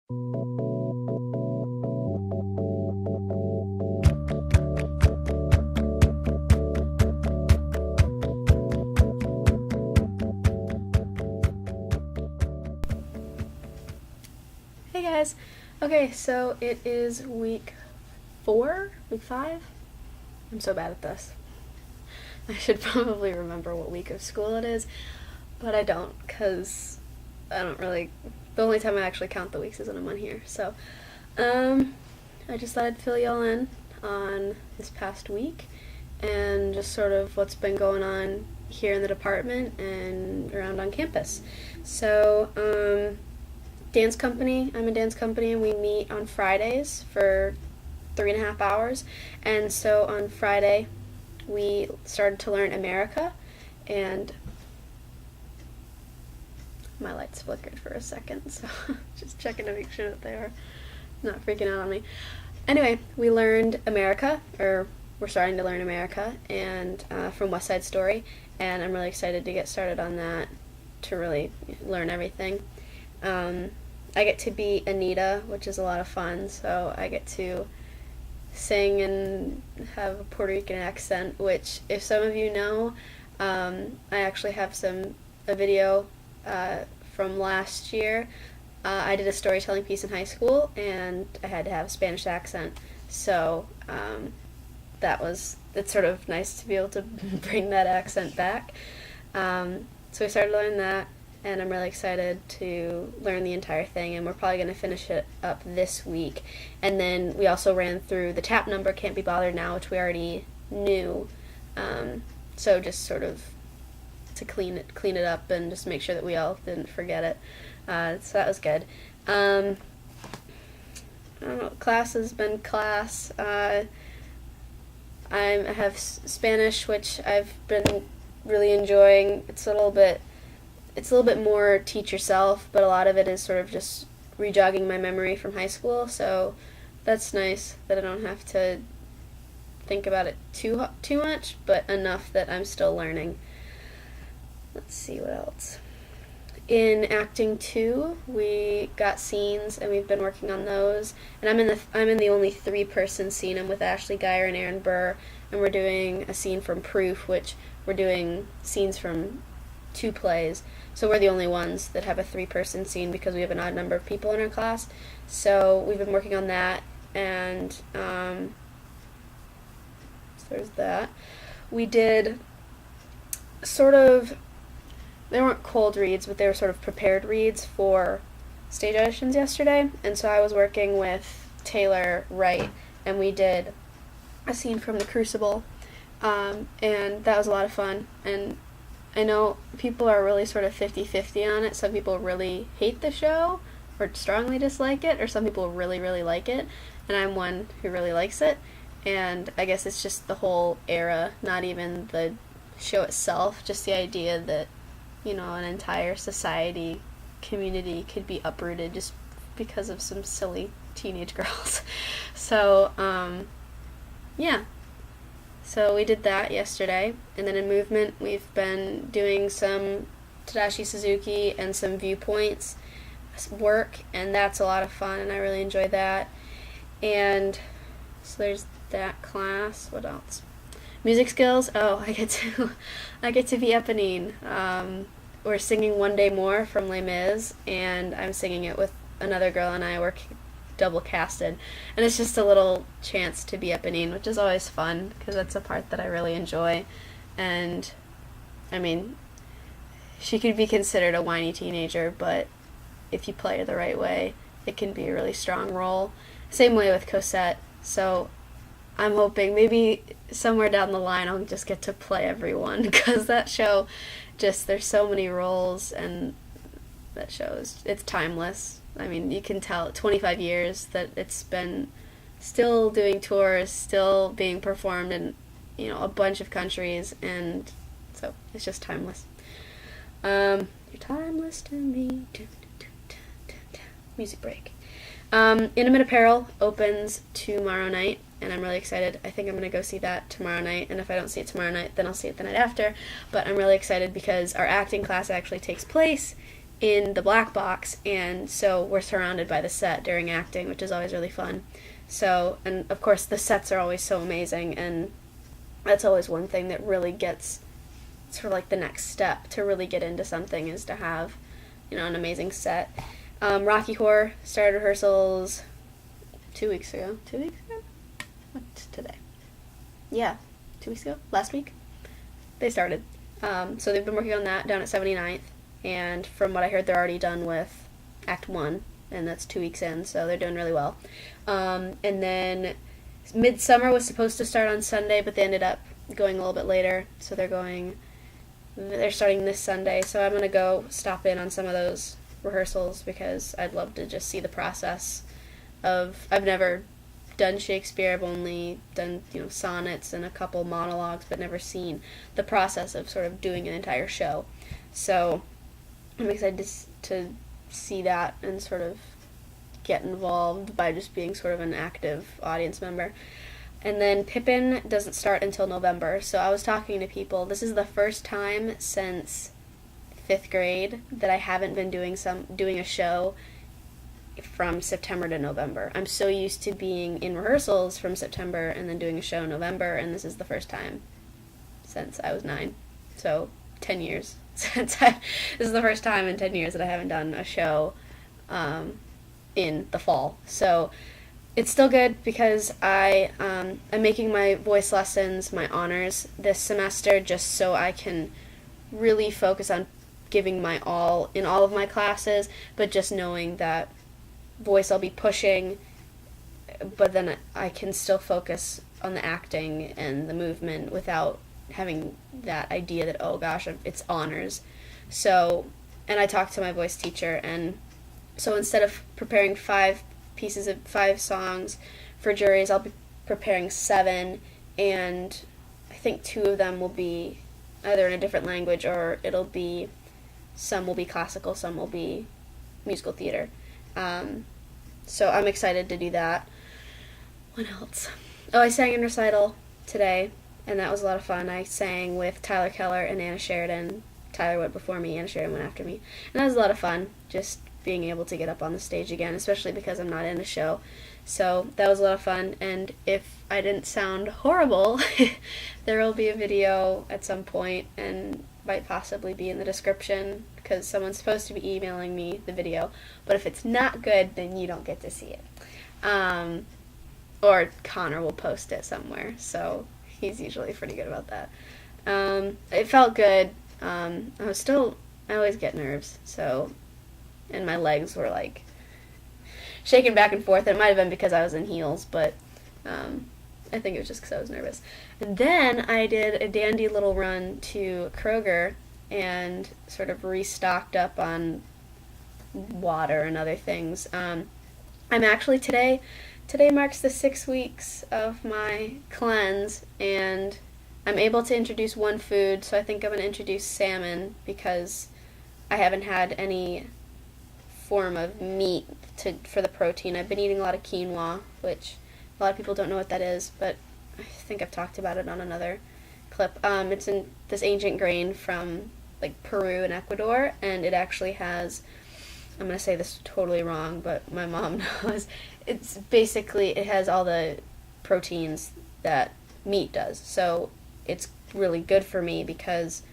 Hey guys! Okay, so it is week 4? Week 5? I'm so bad at this. I should probably remember what week of school it is, but I don't, because I don't really. The only time I actually count the weeks is when I'm on here. So, I just thought I'd fill y'all in on this past week and just sort of what's been going on here in the department and around on campus. So, dance company. I'm in dance company, and we meet on Fridays for 3.5 hours. And so on Friday, we started to learn America, and my lights flickered for a second, so just checking to make sure that they are not freaking out on me. Anyway, we learned America, or we're starting to learn America, and from West Side Story, and I'm really excited to get started on that to really learn everything. I get to be Anita, which is a lot of fun, so I get to sing and have a Puerto Rican accent, which, if some of you know, I actually have a video from last year. I did a storytelling piece in high school, and I had to have a Spanish accent, so it's sort of nice to be able to bring that accent back. So we started learning that, and I'm really excited to learn the entire thing, and we're probably going to finish it up this week. And then we also ran through the tap number, Can't Be Bothered Now, which we already knew, so just sort of to clean it up and just make sure that we all didn't forget it. So that was good. I don't know, class has been class. I have Spanish, which I've been really enjoying. It's a little bit more teach yourself, but a lot of it is sort of just rejogging my memory from high school, so that's nice that I don't have to think about it too much, but enough that I'm still learning. Let's see what else. In acting 2, we got scenes, and we've been working on those, and I'm in the only 3-person scene. I'm with Ashley Geyer and Aaron Burr, and we're doing a scene from Proof, which we're doing scenes from 2 plays. So we're the only ones that have a 3-person scene because we have an odd number of people in our class. So we've been working on that, and so there's that. We did they weren't cold reads, but they were sort of prepared reads for stage auditions yesterday. And so I was working with Taylor Wright, and we did a scene from The Crucible, and that was a lot of fun. And I know people are really sort of 50-50 on it. Some people really hate the show or strongly dislike it, or some people really, really like it, and I'm one who really likes it. And I guess it's just the whole era, not even the show itself, just the idea that, an entire society, community could be uprooted just because of some silly teenage girls. So, yeah. So we did that yesterday, and then in movement we've been doing some Tadashi Suzuki and some viewpoints work, and that's a lot of fun, and I really enjoy that. And so there's that class. What else? Music skills. Oh, I get to be Eponine. We're singing One Day More from Les Mis, and I'm singing it with another girl, and I work double casted, and it's just a little chance to be Eponine, which is always fun because that's a part that I really enjoy. And I mean, she could be considered a whiny teenager, but if you play her the right way, it can be a really strong role. Same way with Cosette. So I'm hoping maybe somewhere down the line I'll just get to play everyone, because that show, there's so many roles, and that show it's timeless. I mean, you can tell 25 years that it's been still doing tours, still being performed in, a bunch of countries, and so it's just timeless. You're timeless to me. Music break. Intimate Apparel opens tomorrow night, and I'm really excited. I think I'm going to go see that tomorrow night, and if I don't see it tomorrow night, then I'll see it the night after. But I'm really excited because our acting class actually takes place in the black box, and so we're surrounded by the set during acting, which is always really fun. So, and of course the sets are always so amazing, and that's always one thing that really gets sort of like the next step to really get into something, is to have, you know, an amazing set. Rocky Horror started rehearsals 2 weeks ago. 2 weeks ago? What's today? Yeah, 2 weeks ago? Last week? They started. So they've been working on that down at 79th, and from what I heard, they're already done with Act 1, and that's 2 weeks in, so they're doing really well. And then Midsummer was supposed to start on Sunday, but they ended up going a little bit later, so they're starting this Sunday, so I'm going to go stop in on some of those rehearsals, because I'd love to just see the process of, I've never done Shakespeare, I've only done, you know, sonnets and a couple monologues, but never seen the process of sort of doing an entire show. So I'm excited to see that and sort of get involved by just being sort of an active audience member. And then Pippin doesn't start until November, so I was talking to people. This is the first time since 5th grade that I haven't been doing a show from September to November. I'm so used to being in rehearsals from September and then doing a show in November, and this is the first time since I was 9. So 10 years this is the first time in 10 years that I haven't done a show in the fall. So it's still good, because I'm making my voice lessons my honors this semester, just so I can really focus on giving my all in all of my classes, but just knowing that voice I'll be pushing, but then I can still focus on the acting and the movement without having that idea that, oh gosh, it's honors. So, and I talked to my voice teacher, and so instead of preparing 5 songs for juries, I'll be preparing 7, and I think 2 of them will be either in a different language, or some will be classical, some will be musical theater. So I'm excited to do that. What else? Oh, I sang in recital today, and that was a lot of fun. I sang with Tyler Keller and Anna Sheridan. Tyler went before me, Anna Sheridan went after me. And that was a lot of fun, just being able to get up on the stage again, especially because I'm not in a show. So that was a lot of fun, and if I didn't sound horrible, there will be a video at some point, and might possibly be in the description, because someone's supposed to be emailing me the video, but if it's not good, then you don't get to see it. Or Connor will post it somewhere, so he's usually pretty good about that. It felt good. I always get nerves, so, and my legs were like shaking back and forth. It might have been because I was in heels, but I think it was just because I was nervous. And then I did a dandy little run to Kroger and sort of restocked up on water and other things. I'm actually today marks the 6 weeks of my cleanse, and I'm able to introduce one food, so I think I'm going to introduce salmon, because I haven't had any form of meat for the protein. I've been eating a lot of quinoa, which a lot of people don't know what that is, but I think I've talked about it on another clip. It's in this ancient grain from like Peru and Ecuador, and it actually has, I'm going to say this totally wrong, but my mom knows, it has all the proteins that meat does. So it's really good for me, because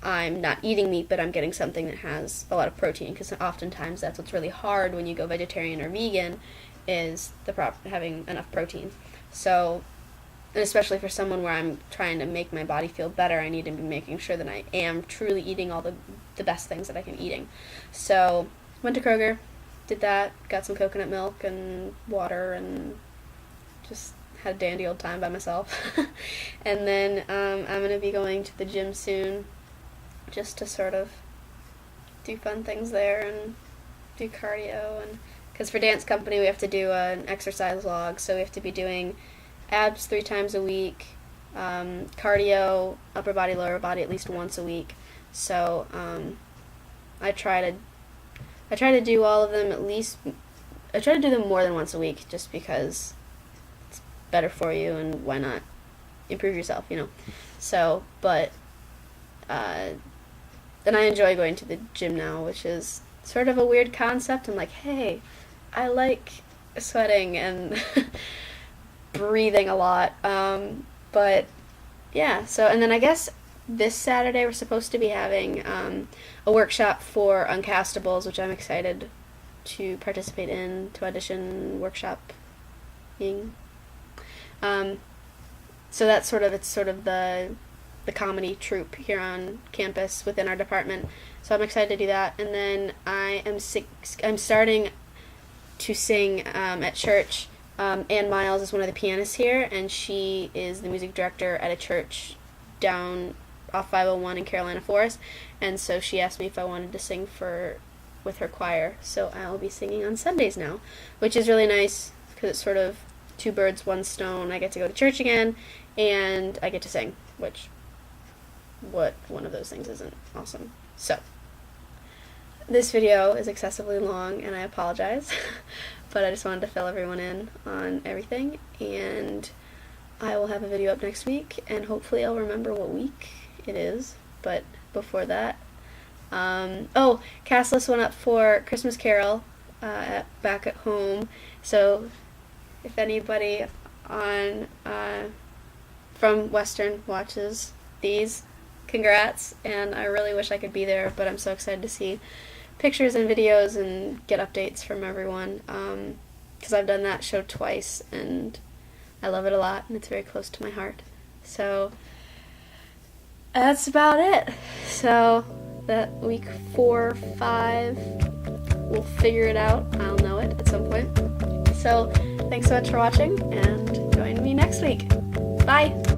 I'm not eating meat, but I'm getting something that has a lot of protein, because oftentimes that's what's really hard when you go vegetarian or vegan, is having enough protein. So, and especially for someone where I'm trying to make my body feel better, I need to be making sure that I am truly eating all the best things that I can eating. So, went to Kroger, did that, got some coconut milk and water, and just had a dandy old time by myself. And then I'm going to be going to the gym soon, just to sort of do fun things there and do cardio, and because for dance company we have to do an exercise log, so we have to be doing abs 3 times a week, cardio, upper body, lower body at least once a week. So I try to do all of them at least. I try to do them more than once a week, just because it's better for you, and why not improve yourself, you know. So, but and I enjoy going to the gym now, which is sort of a weird concept. I'm like, hey, I like sweating and breathing a lot. But yeah, so, and then I guess this Saturday we're supposed to be having a workshop for Uncastables, which I'm excited to participate in, to audition, workshop-ing. So that's sort of, it's sort of the comedy troupe here on campus within our department. So I'm excited to do that. And then I'm starting to sing at church. Ann Miles is one of the pianists here, and she is the music director at a church down off 501 in Carolina Forest. And so she asked me if I wanted to sing with her choir. So I'll be singing on Sundays now, which is really nice because it's sort of two birds, one stone. I get to go to church again, and I get to sing, which, what one of those things isn't awesome? So, this video is excessively long, and I apologize, but I just wanted to fill everyone in on everything, and I will have a video up next week, and hopefully I'll remember what week it is, but before that, cast list went up for Christmas Carol back at home, so if anybody from Western watches these, congrats, and I really wish I could be there, but I'm so excited to see pictures and videos and get updates from everyone, because I've done that show twice, and I love it a lot, and it's very close to my heart. So that's about it. So that week 4, 5, we'll figure it out. I'll know it at some point. So thanks so much for watching, and join me next week. Bye!